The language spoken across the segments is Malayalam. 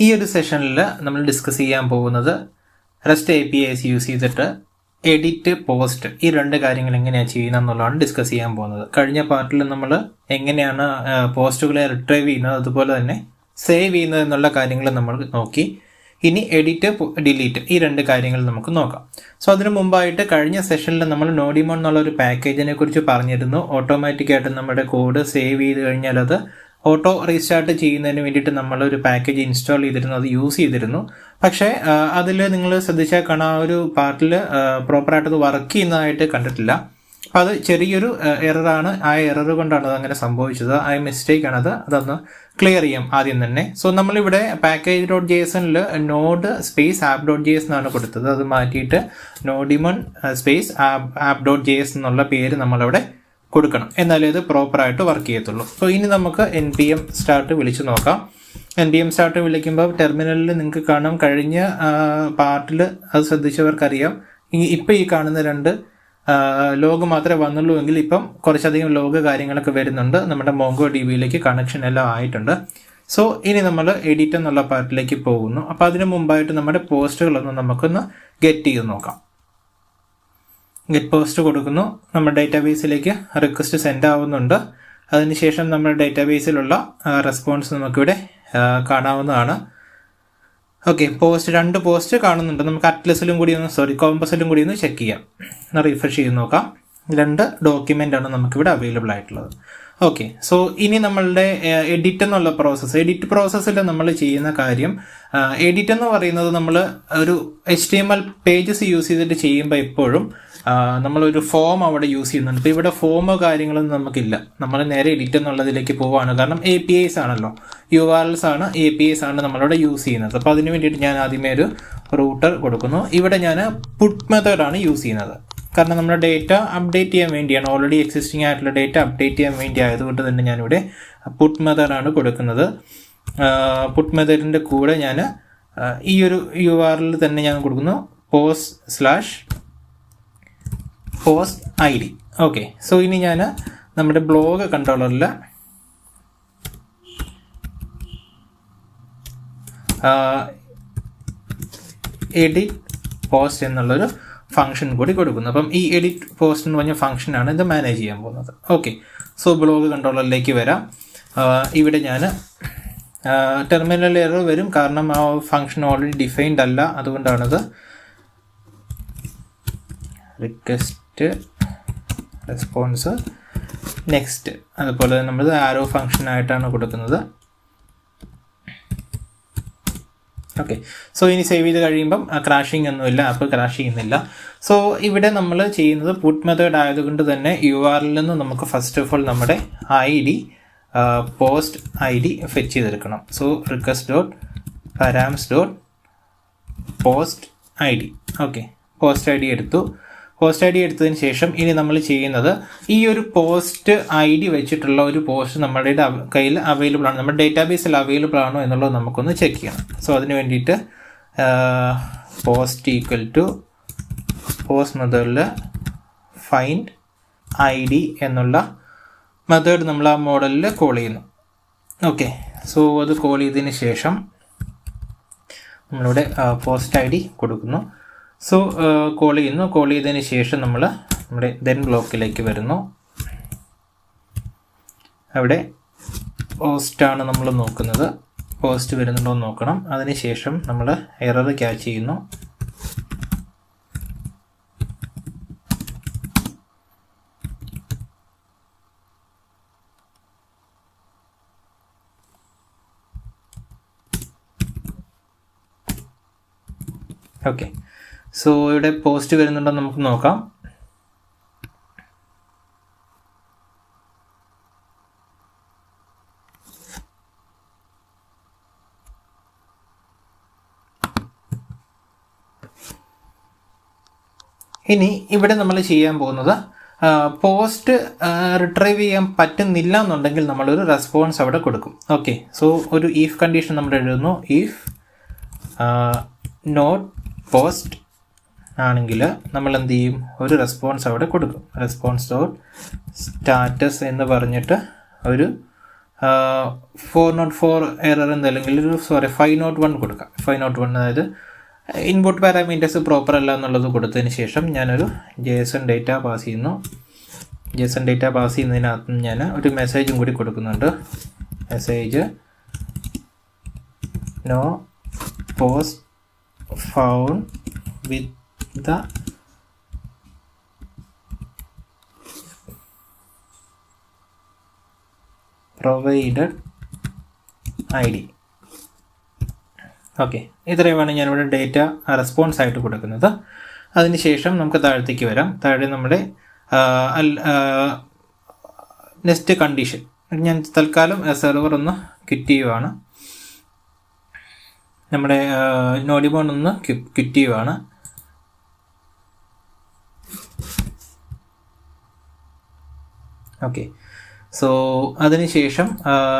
ഈ ഒരു സെഷനിൽ നമ്മൾ ഡിസ്കസ് ചെയ്യാൻ പോകുന്നത് REST APIs യൂസ് ചെയ്തിട്ട് എഡിറ്റ്, പോസ്റ്റ് ഈ രണ്ട് കാര്യങ്ങൾ എങ്ങനെയാണ് ചെയ്യുന്നത് എന്നുള്ളതാണ് ഡിസ്കസ് ചെയ്യാൻ പോകുന്നത്. കഴിഞ്ഞ പാർട്ടിൽ നമ്മൾ എങ്ങനെയാണ് പോസ്റ്റുകളെ റിട്രീവ് ചെയ്യുന്നത്, അതുപോലെ തന്നെ സേവ് ചെയ്യുന്നത് എന്നുള്ള കാര്യങ്ങൾ നമ്മൾ നോക്കി. ഇനി എഡിറ്റ്, ഡിലീറ്റ് ഈ രണ്ട് കാര്യങ്ങൾ നമുക്ക് നോക്കാം. സോ അതിനു മുമ്പായിട്ട് കഴിഞ്ഞ സെഷനിൽ നമ്മൾ നോഡിമോൺ എന്നുള്ള ഒരു പാക്കേജിനെ കുറിച്ച് പറഞ്ഞിരുന്നു. ഓട്ടോമാറ്റിക്കായിട്ട് നമ്മുടെ കോഡ് സേവ് ചെയ്ത് കഴിഞ്ഞാൽ അത് ഓട്ടോ റീസ്റ്റാർട്ട് ചെയ്യുന്നതിന് വേണ്ടിയിട്ട് നമ്മളൊരു പാക്കേജ് ഇൻസ്റ്റാൾ ചെയ്തിരുന്നു, അത് യൂസ് ചെയ്തിരുന്നു. പക്ഷേ അതിൽ നിങ്ങൾ ശ്രദ്ധിച്ചാൽ കാണാൻ ആ ഒരു പാർട്ടിൽ പ്രോപ്പറായിട്ട് അത് വർക്ക് ചെയ്യുന്നതായിട്ട് കണ്ടിട്ടില്ല. അപ്പം അത് ചെറിയൊരു എററാണ്. ആ എറർ കൊണ്ടാണ് അതങ്ങനെ സംഭവിച്ചത്. ആ മിസ്റ്റേക്കാണത്. അതൊന്ന് ക്ലിയർ ചെയ്യാം ആദ്യം തന്നെ. സോ നമ്മളിവിടെ package.jsonൽ നോഡ് സ്പേസ് app.js എന്നാണ് കൊടുത്തത്. അത് മാറ്റിയിട്ട് നോഡിമോൺ സ്പേസ് app.js എന്നുള്ള പേര് നമ്മളവിടെ കൊടുക്കണം, എന്നാലേ ഇത് പ്രോപ്പറായിട്ട് വർക്ക് ചെയ്യത്തുള്ളൂ. സോ ഇനി നമുക്ക് npm സ്റ്റാർട്ട് വിളിച്ച് നോക്കാം. npm സ്റ്റാർട്ട് വിളിക്കുമ്പോൾ ടെർമിനലിൽ നിങ്ങൾക്ക് കാണാം, കഴിഞ്ഞ പാർട്ടിൽ അത് ശ്രദ്ധിച്ചവർക്കറിയാം, ഇപ്പം ഈ കാണുന്ന രണ്ട് ലോഗ് മാത്രമേ വന്നുള്ളൂ എങ്കിൽ ഇപ്പം കുറച്ചധികം ലോഗ് കാര്യങ്ങളൊക്കെ വരുന്നുണ്ട്. നമ്മുടെ മോങ്കോ DBയിലേക്ക് കണക്ഷൻ എല്ലാം ആയിട്ടുണ്ട്. സോ ഇനി നമ്മൾ എഡിറ്റ് എന്നുള്ള പാർട്ടിലേക്ക് പോകുന്നു. അപ്പോൾ അതിന് മുമ്പായിട്ട് നമ്മുടെ പോസ്റ്റുകളൊന്ന് നമുക്കൊന്ന് ഗെറ്റ് ചെയ്ത് നോക്കാം. ഗെറ്റ് പോസ്റ്റ് കൊടുക്കുന്നു. നമ്മുടെ ഡേറ്റാബേസിലേക്ക് റിക്വസ്റ്റ് സെൻഡ് ആവുന്നുണ്ട്. അതിനുശേഷം നമ്മുടെ ഡേറ്റാബേസിലുള്ള റെസ്പോൺസ് നമുക്കിവിടെ കാണാവുന്നതാണ്. ഓക്കെ, രണ്ട് പോസ്റ്റ് കാണുന്നുണ്ട്. നമുക്ക് അറ്റ്ലസിലും കൂടി കോമ്പസിലും കൂടി ഒന്ന് ചെക്ക് ചെയ്യാം. റിഫ്രഷ് ചെയ്ത് നോക്കാം. 2 ഡോക്യുമെൻ്റ് ആണ് നമുക്കിവിടെ അവൈലബിൾ ആയിട്ടുള്ളത്. ഓക്കെ, സോ ഇനി നമ്മളുടെ എഡിറ്റ് എന്നുള്ള എഡിറ്റ് പ്രോസസ്സിൽ നമ്മൾ ചെയ്യുന്ന കാര്യം, എഡിറ്റ് എന്ന് പറയുന്നത് നമ്മൾ ഒരു HTML പേജസ് യൂസ് ചെയ്തിട്ട് ചെയ്യുമ്പോൾ എപ്പോഴും നമ്മളൊരു ഫോം അവിടെ യൂസ് ചെയ്യുന്നുണ്ട്. ഇപ്പോൾ ഇവിടെ ഫോമോ കാര്യങ്ങളൊന്നും നമുക്കില്ല. നമ്മൾ നേരെ എഡിറ്റ് എന്നുള്ളതിലേക്ക് പോവുകയാണ്. കാരണം APIs ആണല്ലോ, URLs ആണ്, APIs ആണ് നമ്മളവിടെ യൂസ് ചെയ്യുന്നത്. അപ്പോൾ അതിന് വേണ്ടിയിട്ട് ഞാൻ ആദ്യമേ ഒരു റൂട്ടർ കൊടുക്കുന്നു. ഇവിടെ ഞാൻ പുട്ട് മെത്തേഡാണ് യൂസ് ചെയ്യുന്നത്. കാരണം നമ്മുടെ ഡേറ്റ അപ്ഡേറ്റ് ചെയ്യാൻ വേണ്ടിയാണ്, ഓൾറെഡി എക്സിസ്റ്റിംഗ് ആയിട്ടുള്ള ഡേറ്റ അപ്ഡേറ്റ് ചെയ്യാൻ വേണ്ടി ആയതുകൊണ്ട് തന്നെ ഞാനിവിടെ പുട്ട് മെത്തേഡാണ് കൊടുക്കുന്നത്. പുട്ട് മെത്തേഡിൻ്റെ കൂടെ ഞാൻ ഈ ഒരു URL തന്നെ ഞാൻ കൊടുക്കുന്നു, post ID. ഓക്കെ, സോ ഇനി ഞാൻ നമ്മുടെ ബ്ലോഗ് കൺട്രോളറിൽ എഡിറ്റ് പോസ്റ്റ് എന്നുള്ളൊരു ഫംഗ്ഷൻ കൂടി കൊടുക്കുന്നു. അപ്പം ഈ എഡിറ്റ് പോസ്റ്റ് എന്ന് പറഞ്ഞ ഫംഗ്ഷനാണ് ഇത് മാനേജ് ചെയ്യാൻ പോകുന്നത്. ഓക്കെ, സോ ബ്ലോഗ് കൺട്രോളറിലേക്ക് വരാം. ഇവിടെ ഞാൻ ടെർമിനൽ എറർ വരും, കാരണം ആ ഫംഗ്ഷൻ ഓൾറെഡി ഡിഫൈൻഡ് അല്ല. അതുകൊണ്ടാണത്. റിക്വസ്റ്റ് റെസ്പോൺസ് നെക്സ്റ്റ്, അതുപോലെ നമ്മൾ ആരോ ഫംഗ്ഷൻ ആയിട്ടാണ് കൊടുക്കുന്നത്. ഓക്കെ, സോ ഇനി സേവ് ചെയ്ത് കഴിയുമ്പം ക്രാഷിംഗ് ഒന്നുമില്ല, ആപ്പ് ക്രാഷ് ചെയ്യുന്നില്ല. സോ ഇവിടെ നമ്മൾ ചെയ്യുന്നത് പുട്ട് മെത്തേഡ് ആയതുകൊണ്ട് തന്നെ URL നിന്ന് നമുക്ക് ഫസ്റ്റ് ഓഫ് ഓൾ നമ്മുടെ പോസ്റ്റ് ID ഫെച്ച് ചെയ്തെടുക്കണം. So request.params.post ID. Okay, post ID എടുത്തു. പോസ്റ്റ് ID എടുത്തതിന് ശേഷം ഇനി നമ്മൾ ചെയ്യുന്നത്, ഈ ഒരു പോസ്റ്റ് ID വെച്ചിട്ടുള്ള ഒരു പോസ്റ്റ് നമ്മുടെ കയ്യിൽ അവൈലബിൾ ആണ്, നമ്മുടെ ഡേറ്റാബേസിൽ അവൈലബിൾ ആണോ എന്നുള്ളത് നമുക്കൊന്ന് ചെക്ക് ചെയ്യണം. സോ അതിന് വേണ്ടിയിട്ട് പോസ്റ്റ് മെത്തേഡിൽ ഫൈൻഡ് ID എന്നുള്ള മെത്തേഡ് നമ്മൾ ആ മോഡലിൽ കോൾ ചെയ്യുന്നു. ഓക്കെ, സോ അത് കോൾ ചെയ്തതിന് ശേഷം നമ്മളിവിടെ പോസ്റ്റ് ID കൊടുക്കുന്നു. സോ കോൾ ചെയ്തതിന് ശേഷം നമ്മൾ നമ്മുടെ ദെൻ ബ്ലോക്കിലേക്ക് വരുന്നു. അവിടെ പോസ്റ്റാണ് നമ്മൾ നോക്കുന്നത്, പോസ്റ്റ് വരുന്നുണ്ടോ എന്ന് നോക്കണം. അതിനുശേഷം നമ്മൾ എറർ ക്യാച്ച് ചെയ്യുന്നു. ഓക്കെ, സോ ഇവിടെ പോസ്റ്റ് വരുന്നുണ്ടോ നമുക്ക് നോക്കാം. ഇനി ഇവിടെ നമ്മൾ ചെയ്യാൻ പോകുന്നത്, പോസ്റ്റ് റിട്രീവ് ചെയ്യാൻ പറ്റുന്നില്ല എന്നുണ്ടെങ്കിൽ നമ്മളൊരു റെസ്പോൺസ് അവിടെ കൊടുക്കും. ഓക്കെ, സോ ഒരു ഇഫ് കണ്ടീഷൻ നമ്മൾ എഴുതുന്നു. ഇഫ് നോട്ട് പോസ്റ്റ് ആണെങ്കിൽ നമ്മൾ എന്ത് ചെയ്യും, ഒരു റെസ്പോൺസ് അവിടെ കൊടുക്കും. റെസ്പോൺസ് ഡോട്ട് സ്റ്റാറ്റസ് എന്ന് പറഞ്ഞിട്ട് ഒരു 404 എറർ അല്ലെങ്കിൽ 501 കൊടുക്കാം. 501 അതായത് ഇൻപുട്ട് പാരാമീറ്റേഴ്സ് പ്രോപ്പർ അല്ല എന്നുള്ളത് കൊടുത്തതിന് ശേഷം ഞാനൊരു JSON ഡേറ്റ പാസ് ചെയ്യുന്നു. JSON ഡേറ്റ പാസ് ചെയ്യുന്നതിനകത്ത് ഞാൻ ഒരു മെസ്സേജും കൂടി കൊടുക്കുന്നുണ്ട്. Message no post found with the provided ID. Okay, ഇത്രയുമാണ് ഞാനിവിടെ ഡേറ്റ റെസ്പോൺസ് ആയിട്ട് കൊടുക്കുന്നത്. അതിനുശേഷം നമുക്ക് താഴത്തേക്ക് വരാം. താഴെ നമ്മുടെ നെക്സ്റ്റ് കണ്ടീഷൻ ഞാൻ തൽക്കാലം സെർവർ ഒന്ന് ക്വിറ്റ് ചെയ്യുവാണ്. നമ്മുടെ നോഡിമോൺ ഒന്ന് ക്വിറ്റ് ചെയ്യുവാണ്. ഓക്കെ, സോ അതിനുശേഷം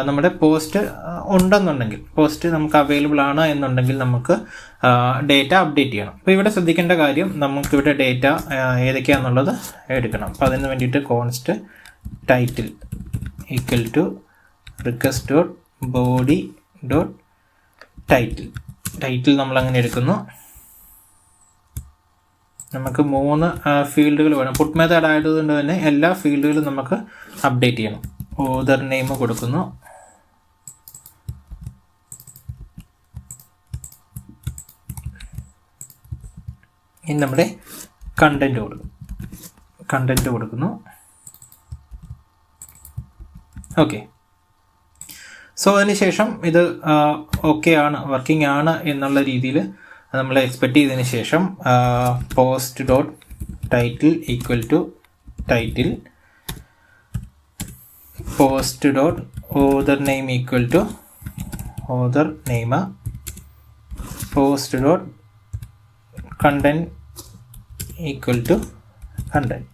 നമ്മുടെ പോസ്റ്റ് ഉണ്ടെന്നുണ്ടെങ്കിൽ, പോസ്റ്റ് നമുക്ക് അവൈലബിൾ ആണ് എന്നുണ്ടെങ്കിൽ നമുക്ക് ഡേറ്റ അപ്ഡേറ്റ് ചെയ്യണം. അപ്പോൾ ഇവിടെ ശ്രദ്ധിക്കേണ്ട കാര്യം, നമുക്കിവിടെ ഡേറ്റ ഏതൊക്കെയാണെന്നുള്ളത് എടുക്കണം. അപ്പോൾ അതിന് വേണ്ടിയിട്ട് const title equal to request dot body dot title നമ്മളങ്ങനെ എടുക്കുന്നു. നമുക്ക് 3 ഫീൽഡുകൾ വേണം. പുട്ട് മെത്തേഡ് ആയതുകൊണ്ട് തന്നെ എല്ലാ ഫീൽഡുകളും നമുക്ക് അപ്ഡേറ്റ് ചെയ്യണം. ഓതർ നെയിം കൊടുക്കുന്നു. ഇനി നമ്മുടെ കണ്ടന്റ് കൊടുക്കുന്നു. ഓക്കെ, സോ അതിനുശേഷം ഇത് ഓക്കെ ആണ്, വർക്കിംഗ് ആണ് എന്നുള്ള രീതിയിൽ നമ്മൾ എക്സ്പെക്റ്റ് ചെയ്തതിന് ശേഷം post dot title equal to title, post dot author name equal to author name, post dot content equal to content.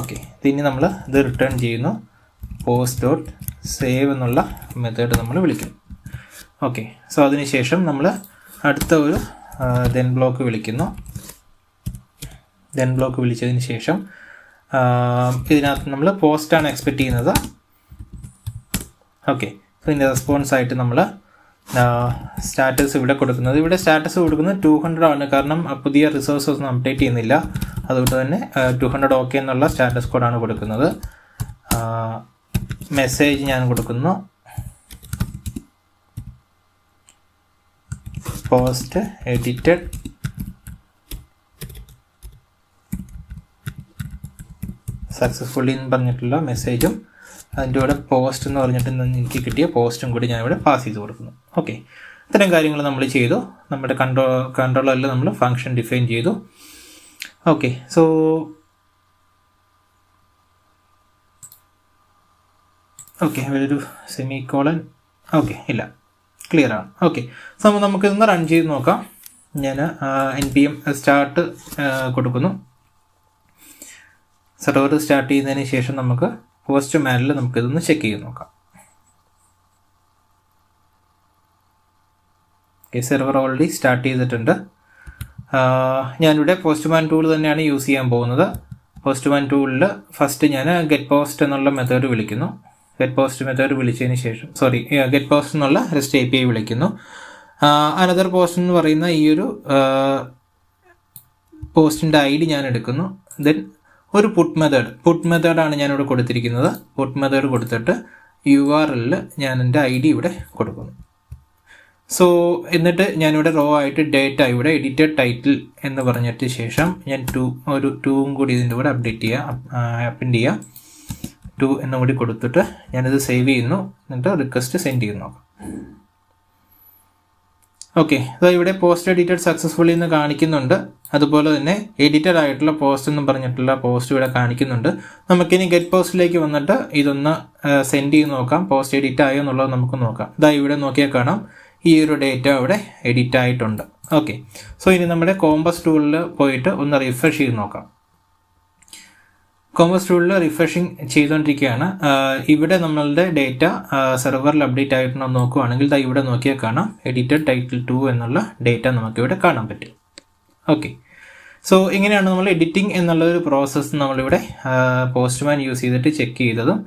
Okay, ഇനി നമ്മൾ ഇത് റിട്ടേൺ ചെയ്യുന്നു. പോസ്റ്റ് ഡോട്ട് സേവ് എന്നുള്ള മെത്തേഡ് നമ്മൾ വിളിക്കുന്നു. ഓക്കെ, സോ അതിനുശേഷം നമ്മൾ അടുത്ത ഒരു ദെൻ ബ്ലോക്ക് വിളിക്കുന്നു. ദെൻ ബ്ലോക്ക് വിളിച്ചതിന് ശേഷം ഇതിനകത്ത് നമ്മൾ പോസ്റ്റാണ് എക്സ്പെക്റ്റ് ചെയ്യുന്നത്. ഓക്കെ, സോ ഇതിൻ്റെ റെസ്പോൺസ് ആയിട്ട് നമ്മൾ സ്റ്റാറ്റസ് ഇവിടെ കൊടുക്കുന്നത്. ഇവിടെ സ്റ്റാറ്റസ് കൊടുക്കുന്നത് 200 ആണ്, കാരണം പുതിയ റിസോഴ്സ് ഒന്നും അപ്ഡേറ്റ് ചെയ്യുന്നില്ല. അതുകൊണ്ട് തന്നെ 200 ഓക്കെ എന്നുള്ള സ്റ്റാറ്റസ് കോഡാണ് കൊടുക്കുന്നത്. മെസ്സേജ് ഞാൻ കൊടുക്കുന്നു. പോസ്റ്റ് എഡിറ്റഡ് സക്സസ്ഫുള്ളി എന്ന് പറഞ്ഞിട്ടുള്ള മെസ്സേജും അതിൻ്റെ കൂടെ പോസ്റ്റ് എന്ന് പറഞ്ഞിട്ട് എനിക്ക് കിട്ടിയ പോസ്റ്റും കൂടി ഞാനിവിടെ പാസ് ചെയ്ത് കൊടുക്കുന്നു. ഓക്കെ, ഇത്തരം കാര്യങ്ങൾ നമ്മൾ ചെയ്തു. നമ്മുടെ കൺട്രോളറിൽ നമ്മൾ ഫങ്ഷൻ ഡിഫൈൻ ചെയ്തു. ഓക്കെ, സോ ഓക്കെ, ഒരു സെമിക്കോളൻ ഓക്കെ ഇല്ല, ക്ലിയർ ആണ്. ഓക്കെ, സോ നമുക്കിതൊന്ന് റൺ ചെയ്ത് നോക്കാം. ഞാൻ npm സ്റ്റാർട്ട് കൊടുക്കുന്നു. സെർവർ സ്റ്റാർട്ട് ചെയ്യുന്നതിന് ശേഷം നമുക്ക് പോസ്റ്റ് മാനിൽ നമുക്കിതൊന്ന് ചെക്ക് ചെയ്ത് നോക്കാം. ഓക്കെ, സെർവർ ഓൾറെഡി സ്റ്റാർട്ട് ചെയ്തിട്ടുണ്ട്. ഞാനിവിടെ പോസ്റ്റ്മാൻ ടൂൾ തന്നെയാണ് യൂസ് ചെയ്യാൻ പോകുന്നത്. പോസ്റ്റ്മാൻ ടൂളിൽ ഫസ്റ്റ് ഞാൻ ഗെറ്റ് പോസ്റ്റ് എന്നുള്ള മെത്തേഡ് വിളിക്കുന്നു. ഗെറ്റ് പോസ്റ്റ് മെത്തേഡ് വിളിച്ചതിന് ശേഷം ഗെറ്റ് പോസ്റ്റ് എന്നുള്ള REST API വിളിക്കുന്നു. അനദർ പോസ്റ്റ് എന്ന് പറയുന്ന ഈ ഒരു പോസ്റ്റിൻ്റെ ID ഞാൻ എടുക്കുന്നു. ദെൻ ഒരു പുട്ട് മെത്തേഡാണ് ഞാനിവിടെ കൊടുത്തിരിക്കുന്നത്. പുട്ട് മെത്തേഡ് കൊടുത്തിട്ട് URL ഞാൻ എൻ്റെ ID ഇവിടെ കൊടുക്കുന്നു. സോ എന്നിട്ട് ഞാനിവിടെ റോ ആയിട്ട് ഡേറ്റ ഇവിടെ എഡിറ്റഡ് ടൈറ്റിൽ എന്ന് പറഞ്ഞിട്ട് ശേഷം ഞാൻ ഒരു 2 കൂടി ഇതിൻ്റെ കൂടെ അപ്പൻഡ് ചെയ്യാം. 2 എന്നും കൂടി കൊടുത്തിട്ട് ഞാനിത് സേവ് ചെയ്യുന്നു. എന്നിട്ട് റിക്വസ്റ്റ് സെൻഡ് ചെയ്ത് നോക്കാം. ഓക്കെ, സോ ഇവിടെ പോസ്റ്റ് എഡിറ്റഡ് സക്സസ്ഫുള്ളി എന്ന് കാണിക്കുന്നുണ്ട്. അതുപോലെ തന്നെ എഡിറ്റഡ് ആയിട്ടുള്ള പോസ്റ്റ് എന്ന് പറഞ്ഞിട്ടുള്ള പോസ്റ്റ് ഇവിടെ കാണിക്കുന്നുണ്ട്. നമുക്കിനി ഗെറ്റ് പോസ്റ്റിലേക്ക് വന്നിട്ട് ഇതൊന്ന് സെൻഡ് ചെയ്ത് നോക്കാം. പോസ്റ്റ് എഡിറ്റ് ആയോ എന്നുള്ളത് നമുക്ക് നോക്കാം. ഇവിടെ നോക്കിയാൽ കാണാം ഈ ഒരു ഡേറ്റ ഇവിടെ എഡിറ്റ് ആയിട്ടുണ്ട്. ഓക്കെ, സോ ഇനി നമ്മുടെ കോമ്പസ് ടൂളിൽ പോയിട്ട് ഒന്ന് റിഫ്രഷ് ചെയ്ത് നോക്കാം. കോമ്പസ് ടൂളിൽ റിഫ്രഷിങ് ചെയ്തുകൊണ്ടിരിക്കുകയാണ്. ഇവിടെ നമ്മളുടെ ഡേറ്റ സെർവറിൽ അപ്ഡേറ്റ് ആയിട്ടുണ്ടോ നോക്കുകയാണെങ്കിൽ ഇവിടെ നോക്കിയാൽ കാണാം എഡിറ്റഡ് ടൈറ്റിൽ 2 എന്നുള്ള ഡേറ്റ നമുക്കിവിടെ കാണാൻ പറ്റും. ഓക്കെ, സോ ഇങ്ങനെയാണ് നമ്മൾ എഡിറ്റിംഗ് എന്നുള്ളൊരു പ്രോസസ്സ് നമ്മളിവിടെ പോസ്റ്റ്മാൻ യൂസ് ചെയ്തിട്ട് ചെക്ക് ചെയ്തതും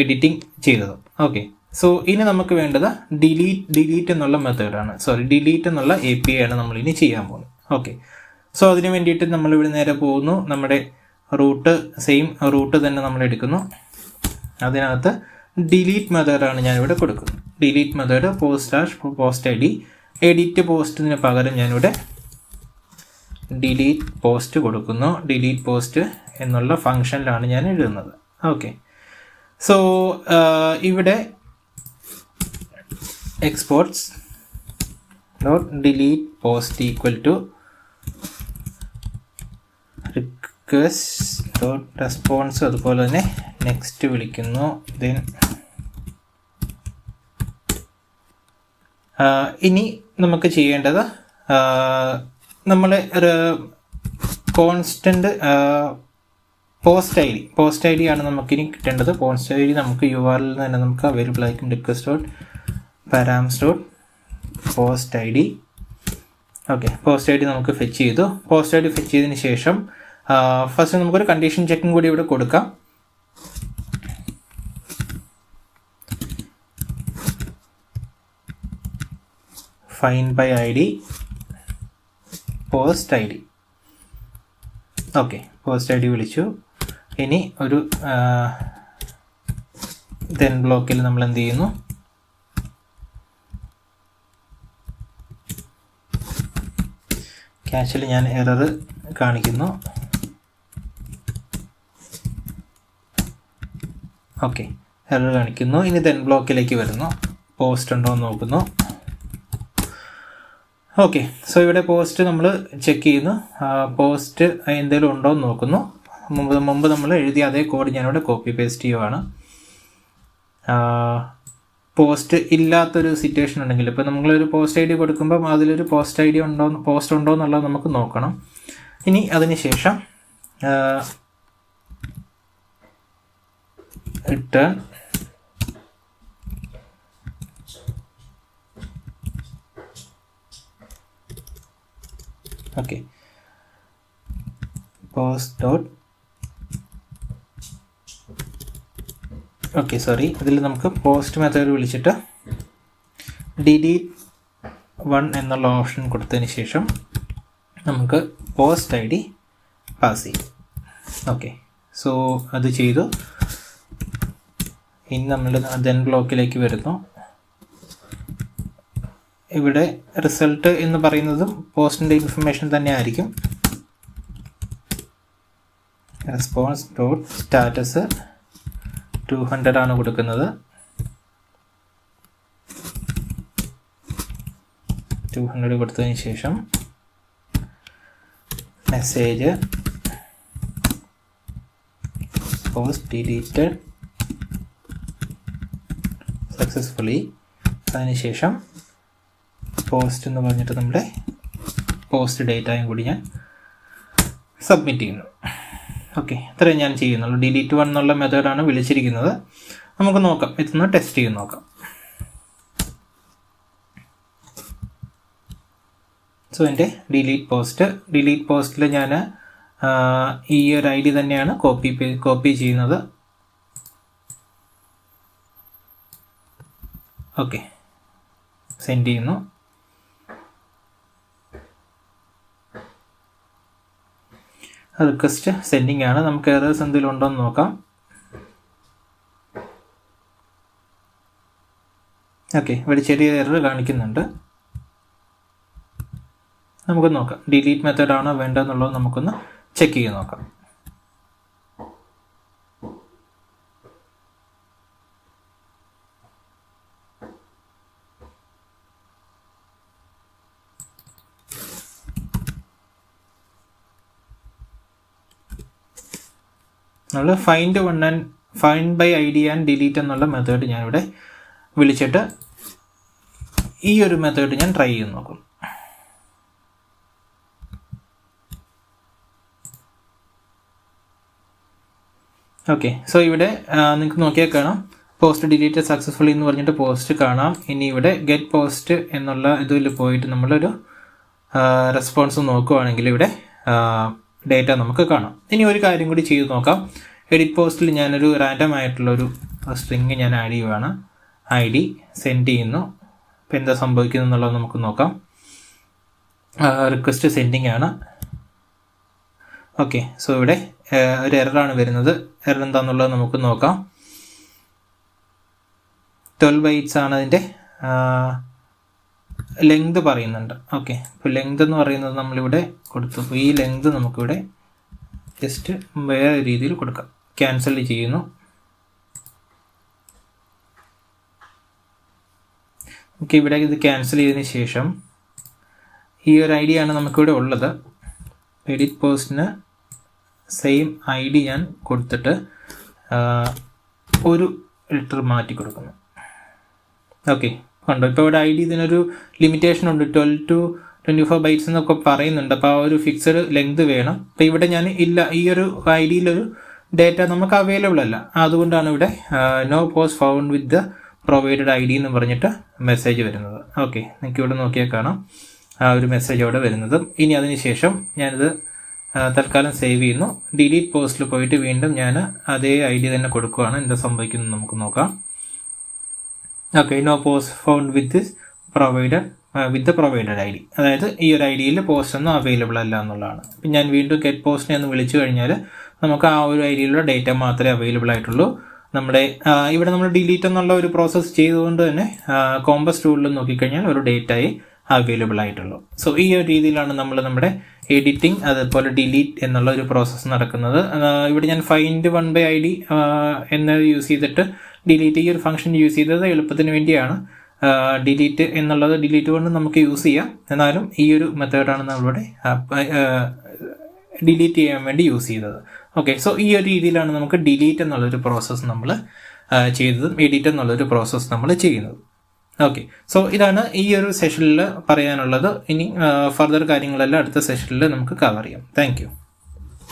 എഡിറ്റിംഗ് ചെയ്തത്. ഓക്കെ, സോ ഇനി നമുക്ക് വേണ്ടത് ഡിലീറ്റ് എന്നുള്ള മെത്തേഡാണ്, ഡിലീറ്റ് എന്നുള്ള API ആണ് നമ്മളിനി ചെയ്യാൻ പോകുന്നത്. ഓക്കെ, സോ അതിന് വേണ്ടിയിട്ട് നമ്മളിവിടെ നേരെ പോകുന്നു. നമ്മുടെ സെയിം റൂട്ട് തന്നെ നമ്മൾ എടുക്കുന്നു. അതിനകത്ത് ഡിലീറ്റ് മെത്തേഡാണ് ഞാനിവിടെ കൊടുക്കുന്നത്. Delete method post ID, edit പോസ്റ്റിന് പകരം ഞാനിവിടെ ഡിലീറ്റ് പോസ്റ്റ് കൊടുക്കുന്നു. ഡിലീറ്റ് പോസ്റ്റ് എന്നുള്ള ഫങ്ഷനിലാണ് ഞാൻ എഴുതുന്നത്. ഓക്കെ, സോ ഇവിടെ exports dot delete post equal to request dot response, അതുപോലെ തന്നെ നെക്സ്റ്റ് വിളിക്കുന്നു. ദെൻ ഇനി നമുക്ക് ചെയ്യേണ്ടത് നമ്മൾ കോൺസ്റ്റന്റ് പോസ്റ്റ് ഐ ഡി ആണ് നമുക്കിനി കിട്ടേണ്ടത്. പോസ്റ്റ് ഐ ഡി നമുക്ക് URL തന്നെ നമുക്ക് അവൈലബിൾ ആയിരിക്കും. Request dot params dot post I D. Okay, post I D നമുക്ക് ഫെച്ച് ചെയ്തു. പോസ്റ്റ് ഐ ഡി ഫെച്ച് ചെയ്തതിന് ശേഷം ഫസ്റ്റ് നമുക്കൊരു കണ്ടീഷൻ ചെക്കും കൂടി ഇവിടെ കൊടുക്കാം. Find by ID post ID. Okay, post ID വിളിച്ചു. ഇനി ഒരു ദെൻ ബ്ലോക്കിൽ നമ്മൾ എന്ത് ചെയ്യുന്നു, ക്യാഷിൽ ഞാൻ എറർ കാണിക്കുന്നു. ഓക്കെ, എറർ കാണിക്കുന്നു. ഇനി ദെൻ ബ്ലോക്കിലേക്ക് വരുന്നു, പോസ്റ്റ് ഉണ്ടോ എന്ന് നോക്കുന്നു. ഓക്കെ, സോ ഇവിടെ പോസ്റ്റ് നമ്മൾ ചെക്ക് ചെയ്യുന്നു. പോസ്റ്റ് എന്തെങ്കിലും ഉണ്ടോ എന്ന് നോക്കുന്നു. മുമ്പ് നമ്മൾ എഴുതിയ അതേ കോഡ് ഞാനിവിടെ കോപ്പി പേസ്റ്റ് ചെയ്യുവാണ്. പോസ്റ്റ് ഇല്ലാത്തൊരു സിറ്റുവേഷൻ ഉണ്ടെങ്കിൽ, ഇപ്പോൾ നമ്മളൊരു പോസ്റ്റ് ID കൊടുക്കുമ്പം അതിലൊരു പോസ്റ്റ് ഉണ്ടോ എന്നുള്ളത് നമുക്ക് നോക്കണം. ഇനി അതിന് ശേഷം റിട്ടേൺ ഓക്കെ പോസ്റ്റ് ഡോട്ട് ഇതിൽ നമുക്ക് പോസ്റ്റ് മെത്തേഡ് വിളിച്ചിട്ട് ഡിലീറ്റ് 1 എന്നുള്ള ഓപ്ഷൻ കൊടുത്തതിന് ശേഷം നമുക്ക് പോസ്റ്റ് ID പാസ് ചെയ്യും. ഓക്കെ, സോ അത് ചെയ്തു. ഇനി നമ്മൾ ദെൻ ബ്ലോക്കിലേക്ക് വരുന്നു. ഇവിടെ റിസൾട്ട് എന്ന് പറയുന്നതും പോസ്റ്റിൻ്റെ ഇൻഫർമേഷൻ തന്നെ ആയിരിക്കും. റെസ്പോൺസ് ഡോട്ട് സ്റ്റാറ്റസ് 200 ആണ് കൊടുക്കുന്നത്. 200 കൊടുത്തതിന് ശേഷം മെസ്സേജ് പോസ്റ്റ് ഡിലീറ്റഡ് സക്സസ്ഫുള്ളി. അതിനുശേഷം പോസ്റ്റ് എന്ന് പറഞ്ഞിട്ട് നമ്മുടെ പോസ്റ്റ് ഡേറ്റയും കൂടി ഞാൻ സബ്മിറ്റ് ചെയ്യുന്നു. ഓക്കെ, ഇത്രയും ഞാൻ ചെയ്യുന്നുള്ളൂ. ഡിലീറ്റ് 1 എന്നുള്ള മെത്തേഡാണ് വിളിച്ചിരിക്കുന്നത്. നമുക്ക് നോക്കാം, ഇതൊന്ന് ടെസ്റ്റ് ചെയ്ത് നോക്കാം. സോ എൻ്റെ ഡിലീറ്റ് പോസ്റ്റിൽ ഞാൻ ഈ ഒരു ID തന്നെയാണ് കോപ്പി ചെയ്യുന്നത്. ഓക്കെ, സെൻഡ് ചെയ്യുന്നു. റിക്വസ്റ്റ് സെൻഡിങ് ആണ്. നമുക്ക് എറേഴ്സ് എന്തെങ്കിലും ഉണ്ടോ എന്ന് നോക്കാം. ഓക്കെ, ഇവിടെ ചെറിയ എറർ കാണിക്കുന്നുണ്ട്. നമുക്ക് നോക്കാം, ഡിലീറ്റ് മെത്തേഡ് ആണോ വേണ്ടതെന്നുള്ളത് നമുക്കൊന്ന് ചെക്ക് ചെയ്ത് നോക്കാം. നമ്മൾ find by ID and delete എന്നുള്ള മെത്തേഡ് ഞാനിവിടെ വിളിച്ചിട്ട് ഈ ഒരു മെത്തേഡ് ഞാൻ ട്രൈ ചെയ്ത് നോക്കും. ഓക്കെ, സോ ഇവിടെ നിങ്ങൾക്ക് നോക്കിയാൽ കാണാം പോസ്റ്റ് ഡിലീറ്റഡ് സക്സസ്ഫുള്ളി എന്ന് പറഞ്ഞിട്ട് പോസ്റ്റ് കാണാം. ഇനി ഇവിടെ ഗെറ്റ് പോസ്റ്റ് എന്നുള്ള ഇതിൽ പോയിട്ട് നമ്മളൊരു റെസ്പോൺസ് നോക്കുകയാണെങ്കിൽ ഇവിടെ ഡേറ്റ നമുക്ക് കാണാം. ഇനി ഒരു കാര്യം കൂടി ചെയ്ത് നോക്കാം. എഡിറ്റ് പോസ്റ്റിൽ ഞാനൊരു റാൻഡം ആയിട്ടുള്ളൊരു സ്ട്രിങ് ഞാൻ ആഡ് ചെയ്യുവാണ്. ID സെൻഡ് ചെയ്യുന്നു. അപ്പോൾ എന്താ സംഭവിക്കുന്നത് എന്നുള്ളത് നമുക്ക് നോക്കാം. റിക്വസ്റ്റ് സെൻഡിങ് ആണ്. ഓക്കെ, സോ ഇവിടെ ഒരു എററാണ് വരുന്നത്. എറർ എന്താണെന്നുള്ളത് നമുക്ക് നോക്കാം. 12 bytes ആണ് അതിൻ്റെ ലെങ്ത് പറയുന്നുണ്ട്. ഓക്കെ, ഇപ്പോൾ ലെങ്ത് എന്ന് പറയുന്നത് നമ്മളിവിടെ കൊടുത്തു. അപ്പോൾ ഈ ലെങ്ത് നമുക്കിവിടെ ജസ്റ്റ് വേറെ രീതിയിൽ കൊടുക്കാം. ക്യാൻസൽ ചെയ്യുന്നു. ഓക്കെ, ഇവിടെ ഇത് ക്യാൻസൽ ചെയ്തതിന് ശേഷം ഈ ഒരു ID ആണ് നമുക്കിവിടെ ഉള്ളത്. എഡിറ്റ് പോസ്റ്റിന് സെയിം ID ഞാൻ കൊടുത്തിട്ട് ഒരു ലെറ്റർ മാറ്റി കൊടുക്കുന്നു. ഓക്കെ, കണ്ടോ, ഇപ്പോൾ ഇവിടെ ID ഇതിനൊരു ലിമിറ്റേഷൻ ഉണ്ട്. 12 to 24 bytes എന്നൊക്കെ പറയുന്നുണ്ട്. അപ്പോൾ ആ ഒരു ഫിക്സഡ് ലെങ്ത് വേണം. അപ്പോൾ ഇവിടെ ഞാൻ ഇല്ല, ഈ ഒരു IDയിലൊരു ഡേറ്റ നമുക്ക് അവൈലബിൾ അല്ല. അതുകൊണ്ടാണ് ഇവിടെ no post found with the provided ID എന്ന് പറഞ്ഞിട്ട് മെസ്സേജ് വരുന്നത്. ഓക്കെ, നിങ്ങൾക്ക് ഇവിടെ നോക്കിയാൽ കാണാം ആ ഒരു മെസ്സേജ് അവിടെ വരുന്നത്. ഇനി അതിന് ശേഷം ഞാനിത് തൽക്കാലം സേവ് ചെയ്യുന്നു. ഡിലീറ്റ് പോസ്റ്റിൽ പോയിട്ട് വീണ്ടും ഞാൻ അതേ ID തന്നെ കൊടുക്കുകയാണ്. എന്താ സംഭവിക്കുന്നത് നമുക്ക് നോക്കാം. Okay, no post found with the provided ID, അതായത് ഈ ഒരു IDയിൽ പോസ്റ്റ് ഒന്നും അവൈലബിൾ അല്ല എന്നുള്ളതാണ്. അപ്പം ഞാൻ വീണ്ടും ഗെറ്റ് പോസ്റ്റിനെ ഒന്ന് വിളിച്ചു കഴിഞ്ഞാൽ നമുക്ക് ആ ഒരു IDയിലുള്ള ഡേറ്റ മാത്രമേ അവൈലബിൾ ആയിട്ടുള്ളൂ. നമ്മുടെ ഇവിടെ നമ്മൾ ഡിലീറ്റ് എന്നുള്ള ഒരു പ്രോസസ്സ് ചെയ്തുകൊണ്ട് തന്നെ കോമ്പസ് ടൂളിൽ നോക്കിക്കഴിഞ്ഞാൽ ഒരു ഡേറ്റയെ അവൈലബിൾ ആയിട്ടുള്ളൂ. സോ ഈ ഒരു രീതിയിലാണ് നമ്മൾ നമ്മുടെ എഡിറ്റിംഗ് അതുപോലെ ഡിലീറ്റ് എന്നുള്ള ഒരു പ്രോസസ്സ് നടക്കുന്നത്. ഇവിടെ ഞാൻ ഫൈൻഡ് 1/ID എന്നത് യൂസ് ചെയ്തിട്ട് ഡിലീറ്റ് ഈ ഒരു ഫംഗ്ഷൻ യൂസ് ചെയ്തത് എളുപ്പത്തിന് വേണ്ടിയാണ്. ഡിലീറ്റ് എന്നുള്ളത് ഡിലീറ്റ് കൊണ്ട് നമുക്ക് യൂസ് ചെയ്യാം. എന്നാലും ഈ ഒരു മെത്തേഡാണ് നമ്മളിവിടെ ഡിലീറ്റ് ചെയ്യാൻ വേണ്ടി യൂസ് ചെയ്തത്. ഓക്കെ, സോ ഈ ഒരു രീതിയിലാണ് നമുക്ക് ഡിലീറ്റ് എന്നുള്ളൊരു പ്രോസസ്സ് നമ്മൾ ചെയ്തതും എഡിറ്റ് എന്നുള്ളൊരു പ്രോസസ്സ് നമ്മൾ ചെയ്യുന്നത്. ഓക്കെ, സോ ഇതാണ് ഈ ഒരു സെഷനിൽ പറയാനുള്ളത്. ഇനി ഫർദർ കാര്യങ്ങളെല്ലാം അടുത്ത സെഷനിൽ നമുക്ക് കവർ ചെയ്യാം. Thank you.